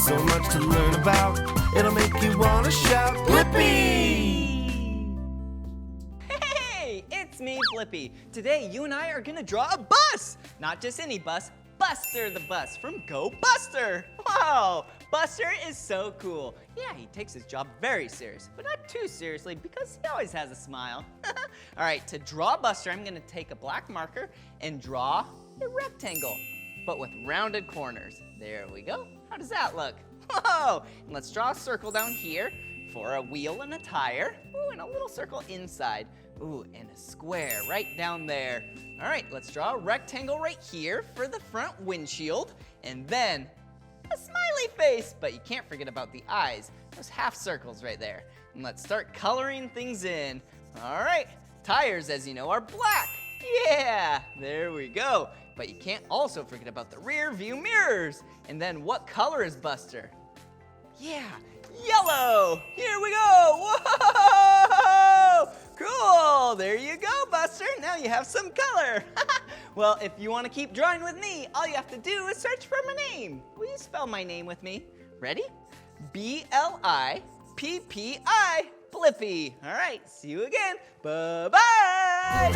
So much to learn about, it'll make you want to shout, Blippi! Hey, it's me, Blippi. Today, you and I are gonna draw a bus. Not just any bus, Buster the bus from Go Buster. Wow, Buster is so cool. Yeah, he takes his job very serious, but not too seriously because he always has a smile. All right, to draw Buster, I'm gonna take a black marker and draw a rectangle, but with rounded corners. There we go. How does that look? Whoa! And let's draw a circle down here for a wheel and a tire. Ooh, and a little circle inside. Ooh, and a square right down there. All right, let's draw a rectangle right here for the front windshield, and then a smiley face, but you can't forget about the eyes, those half circles right there. And let's start coloring things in. All right, tires, as you know, are black. Yeah, there we go. But you can't also forget about the rear view mirrors. And then what color is Buster? Yeah, yellow. Here we go. Whoa! Cool, there you go, Buster. Now you have some color. Well, if you want to keep drawing with me, all you have to do is search for my name. Will you spell my name with me? Ready? B-L-I-P-P-I, Blippi. All right, see you again. Bye-bye.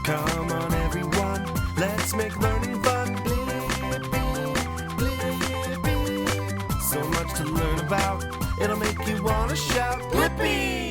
Come on, everyone, let's make learning fun. Blippi. So much to learn about, it'll make you want to shout, Blippi!